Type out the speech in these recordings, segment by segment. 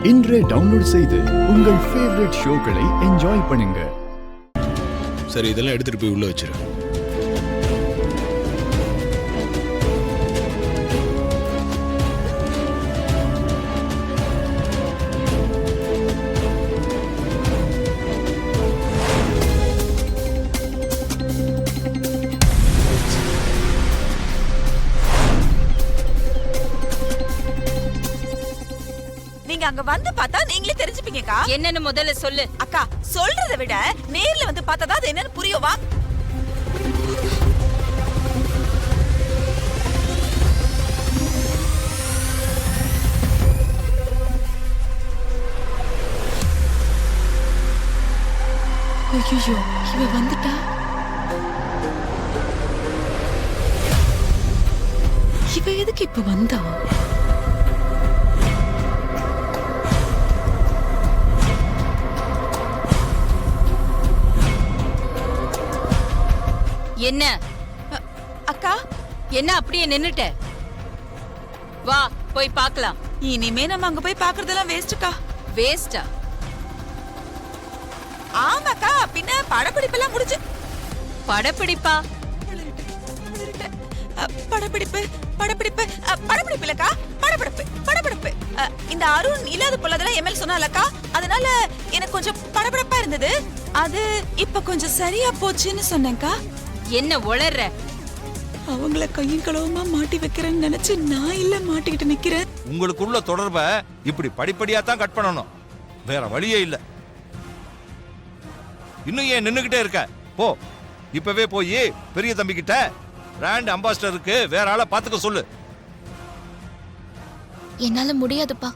இன்றே டவுன்லோட் செய்து உங்கள் ஃபேவரட் ஷோக்களை என்ஜாய் பண்ணுங்க. சரி, இதெல்லாம் எடுத்துட்டு போய் உள்ள வச்சிரு. அங்க வந்து பார்த்தா நீங்களே தெரிஞ்சுப்பீங்கக்கா. என்னன்னு முதல்ல சொல்லு. அக்கா, சொல்றதை விட நேர்ல வந்து பார்த்தா அது என்னன்னு புரியுவா? ஐயோ, இவ வந்துட்டா. இவ எதுக்கு இப்ப வந்தா? என்ன அக்கா, என்ன அப்படியே நின்னுட்ட? வா போய் பார்க்கலாம். இனிமே நம்ம அங்க போய் பாக்குறதெல்லாம் வேஸ்ட்க்கா. வேஸ்டா? ஆமாக்கா, பின்ன படப்பிடிப்பெல்லாம் முடிஞ்சு. படப்பிடிப்பா? படப்பிடிப்பு படப்பிடிப்பு படப்பிடிப்பு இல்லக்கா, படப்பிடிப்பு. இந்த அருண் இல்லாத போலதெல்லாம் எம்எல் சொன்னாலக்கா, அதனால எனக்கு கொஞ்சம் படபடப்பா இருந்தது. அது இப்ப கொஞ்சம் சரியா போச்சுன்னு சொன்னேன்க்கா. என்ன உளற? அவங்கள கையும் களவுமா மாட்டி வைக்கிறேன்னு நினைச்சு நான் இல்ல மாட்டிக்கிட்டு நிக்கிறேன். உங்களுக்குள்ள தொடர்பை இப்படி படிப்படியா தான் கட் பண்ணணும், வேற வழியே இல்ல. இன்னும் ஏன் நின்னுகிட்டே இருக்க? போ, இப்பவே போய் பெரிய தம்பி கிட்ட பிராண்ட் அம்பாசிடருக்கு வேற ஆளை பாத்துக்க சொல்லு. என்னால முடியாதுப்பா.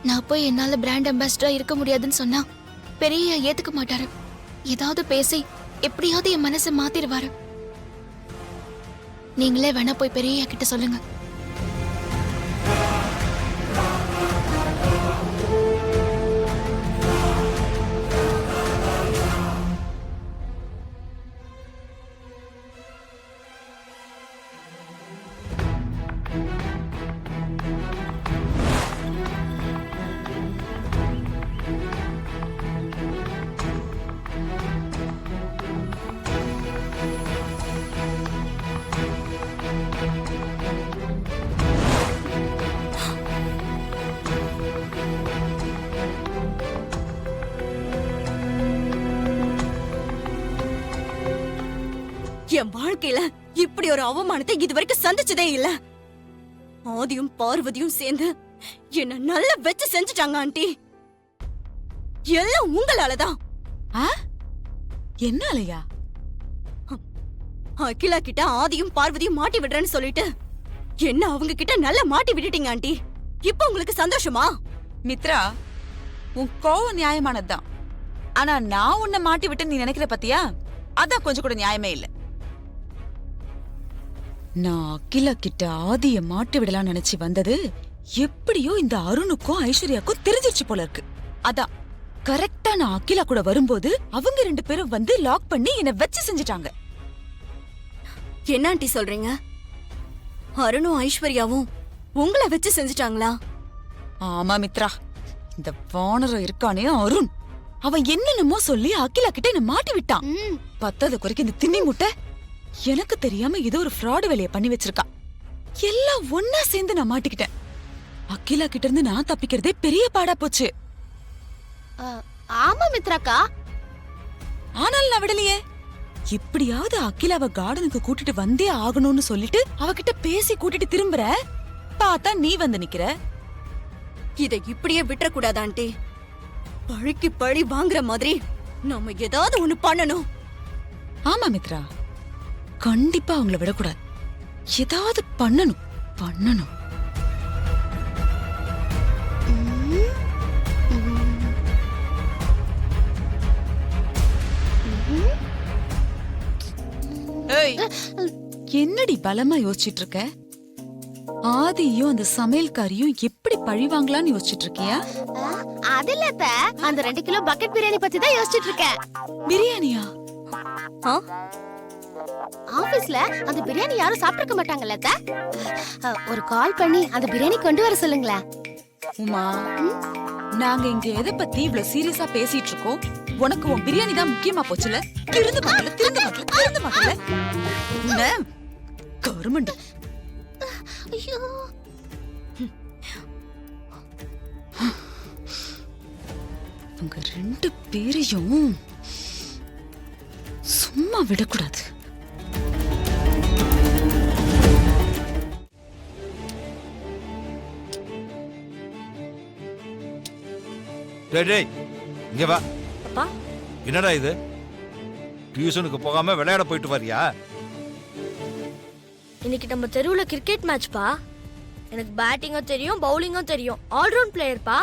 நான் போய் என்னால பிராண்ட் அம்பாசிடரா இருக்க முடியாதுன்னு சொன்னா பெரிய ஏத்துக்க மாட்டாரு. ஏதாவது பேசி எப்படியாவது என் மனசை மாத்திடுவாரு. நீங்களே வேணா போய் பெரிய கிட்ட சொல்லுங்க. என் வாழ்க்கையில இப்படி ஒரு அவமானத்தை இதுவரைக்கும் சந்திச்சதே இல்ல. ஆதியும் பார்வதியும் சேர்ந்து என்ன நல்லா வச்சு செஞ்சுட்டாங்க ஆண்டி. எல்லாம் உங்களாலதான். என்னாலயா? அகிலா கிட்ட ஆதியும் பார்வதியும் மாட்டி விடுறேன்னு சொல்லிட்டு என்ன அவங்க கிட்ட நல்லா மாட்டி விட்டுட்டீங்க ஆண்டி. இப்ப உங்களுக்கு சந்தோஷமா? மித்ரா, உன் கோவம் நியாயமானதுதான். ஆனா நான் உன்னை மாட்டி விட்டு நீ நினைக்கிற பத்தியா? அதான் கொஞ்சம் கூட நியாயமே இல்ல. நான் அகிலா கிட்ட ஆதிய மாட்டி விடலாம் நினைச்சு வந்தது எப்படியோ இந்த அருணுக்கும் ஐஸ்வர்யாக்கும் தெரிஞ்சிருச்சு போல இருக்கு. அதான் கரெக்டா நான் அகிலா கூட வரும்போது அவங்க 2 பேரும் வந்து லாக் பண்ணி என்ன வச்சு செஞ்சுட்டாங்க. என்ன ஆண்டி சொல்றீங்க? அருணும் ஐஸ்வர்யாவும் உங்களை வச்சு செஞ்சுட்டாங்களா? ஆமா மித்ரா, இந்த வானரம் இருக்கானே அருண், அவன் என்னென்னமோ சொல்லி அகிலா கிட்ட என்ன மாட்டி விட்டான். பத்தாத குறைக்கு இந்த திண்ணி முட்டை எனக்கு தெரியாம ஏதோ ஒரு ஃப்ராட் வேலையை பண்ணி வச்சிருக்கா. எல்லாம் ஒன்னா சேர்ந்து நான் மாட்டிக்கிட்டேன். அகிலா கிட்ட இருந்து நான் தப்பிக்கிறதே பெரிய பாடா போச்சு. ஆமா மித்ராக்கா. ஆனால் நான் விடலையே. எப்படியாவது அகிலாவ கார்டனுக்கு கூட்டிட்டு வந்தே ஆகணும்னு சொல்லிட்டு அவகிட்ட பேசி கூட்டிட்டு திரும்புற பார்த்தா நீ வந்து நிக்கிற. இதை இப்படியே விட்டுற கூடாது ஆண்டி. பழிக்கு பழி வாங்குற மாதிரி நாம ஏதாவது ஒண்ணு பண்ணணும். ஆமா மித்ரா, கண்டிப்பா அவங்கள விடக்கூடாது. ஏதாவது பண்ணணும். என்னடி பலமா யோசிச்சுட்டு இருக்க? ஆதியும் அந்த சமையல்காரியும் எப்படி பழிவாங்கலான்னு யோசிச்சுட்டு இருக்கியா? அதுல அந்த 2 கிலோ பக்கெட் பிரியாணி பத்தி தான் யோசிச்சுட்டு இருக்கேன். பிரியாணியா? ஆபீஸ்ல அந்த பிரியாணி யாரும் சாப்பிட்டுக்க மாட்டாங்கல்ல. ஒரு கால் பண்ணி அந்த பிரியாணி கொண்டு வர சொல்லுங்களேன். உமா, நாங்க இங்க எதை பத்தி இவ்வளவு சீரியஸா பேசிட்டு இருக்கோம்? உனக்கு உன் பிரியாணி தான் முக்கியமா போச்சுல? திருந்து மாட்டல கருமண்டு. ஐயோ உங்க ரெண்டு பேரையும் சும்மா விடக்கூடாது. டேய் டேய், இங்க வா. அப்பா என்னடா இது? டியூஷனுக்கு போகாம விளையாட போயிட்டு வரியா? இன்னைக்கு நம்ம தெருவுல கிரிக்கெட் மேட்ச்பா. எனக்கு பேட்டிங்கும் தெரியும் பவுலிங்கும் தெரியும். ஆல்ரவுண்ட் பிளேயர்ப்பா.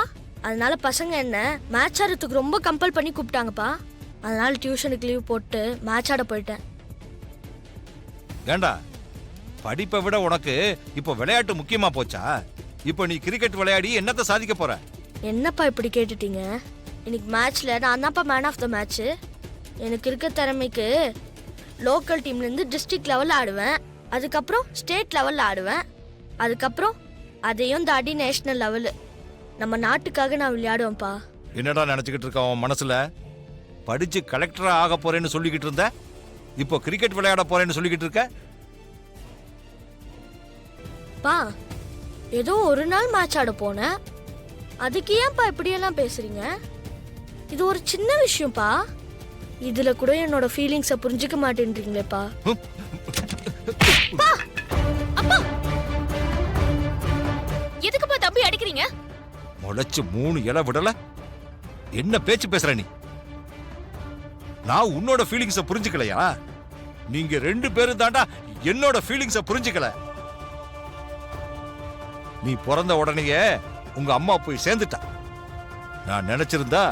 அதனால பசங்க என்ன மேட்ச் ஆடுறதுக்கு ரொம்ப கம்பல் பண்ணி கூப்பிட்டாங்கப்பா. அதனால டியூஷனுக்கு லீவ் போட்டு மேட்ச் ஆட போயிட்டேன். ஏண்டா, படிப்பை விட உனக்கு இப்போ விளையாட்டு முக்கியமா போச்சா? இப்போ நீ கிரிக்கெட் விளையாடி என்னத்த சாதிக்க போற? என்னப்பா இப்படி கேட்டுட்டீங்க? இன்னைக்கு மேட்ச்ல நான் தான்ப்பா மேன் ஆஃப் த மேட்ச். எனக்கு இருக்க திறமைக்கு லோக்கல் டீம்ல இருந்து டிஸ்ட்ரிக்ட் லெவல்ல ஆடுவேன். அதுக்கப்புறம் ஸ்டேட் லெவல்ல ஆடுவேன். அதுக்கப்புறம் அதையும் தாண்டி நேஷனல் லெவலு. நம்ம நாட்டுக்காக நான் விளையாடுவேன்ப்பா. என்னடா நினைச்சுக்கிட்டு இருக்க உன் மனசுல? படிச்சு கலெக்டரா ஆக போறேன்னு சொல்லிக்கிட்டு இருந்த, இப்போ கிரிக்கெட் விளையாட போறேன்னு சொல்லிக்கிட்டு இருக்க. பா ஏதோ ஒரு நாள் மேட்ச் ஆட போனேன். அதுக்கு ஏன்ப்பா இப்படியெல்லாம் பேசுறீங்க? இது ஒரு சின்ன விஷயம்ப்பா. இதுல கூட என்னோட ஃபீலிங்ஸை புரிஞ்சுக்க மாட்டேன்றீங்களேப்பா. எதுக்குப்பா தம்பி அடிக்கிறீங்க? முளைச்சு 3 இலை விடல. என்ன பேச்சு பேசுற நீ? நான் உன்னோட ஃபீலிங்ஸ புரிஞ்சுக்கலையா? நீங்க 2 பேரும் தாண்டா என்னோட ஃபீலிங்ஸ புரிஞ்சுக்கல. நீ பிறந்த உடனேயே உங்க அம்மா போய் சேர்ந்துட்டா. நான் நினைச்சிருந்தா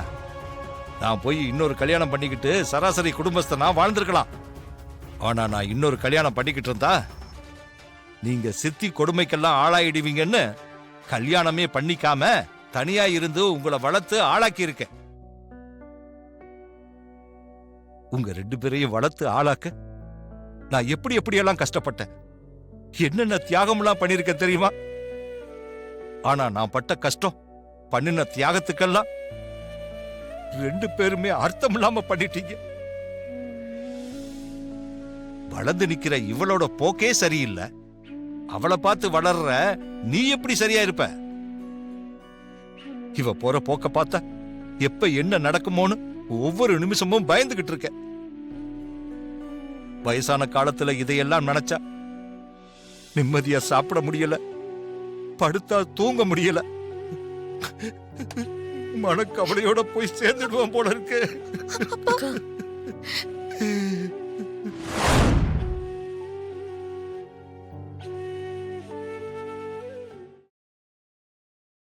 நான் போய் இன்னொரு கல்யாணம் பண்ணிக்கிட்டு சராசரி குடும்பஸ்தனா வாழ்ந்திருக்கலாம். ஆனா நான் இன்னொரு கல்யாணம் பண்ணிக்கிட்டு இருந்தா நீங்க சித்தி கொடுமைக்கெல்லாம் ஆளாயிடுவீங்கன்னு கல்யாணமே பண்ணிக்காம தனியா இருந்து உங்களை வளர்த்து ஆளாக்கி இருக்கேன். உங்க 2 பேரையும் வளர்த்து ஆளாக்க நான் எப்படியெல்லாம் கஷ்டப்பட்டேன், என்னென்ன தியாகம்லாம் பண்ணிருக்கேன் தெரியுமா? ஆனா நான் பட்ட கஷ்டம், பண்ணின தியாகத்துக்கெல்லாம் 2 பேருமே அர்த்தம் இல்லாம பண்ணிட்டீங்க. வளர்ந்து நிக்கிற இவளோட போக்கே சரியில்லை. அவளை பார்த்து வளர்ற நீ எப்படி சரியா இருப்ப? இவ போற போக்க பார்த்தா எப்ப என்ன நடக்குமோன்னு ஒவ்வொரு நிமிஷமும் பயந்துகிட்டு இருக்க. வயசான காலத்துல இதையெல்லாம் நினைச்சா நிம்மதியா சாப்பிட முடியல, படுத்தா தூங்க முடியல. மனக்கவலையோட போய் சேர்ந்துடுவோம் போல இருக்கு.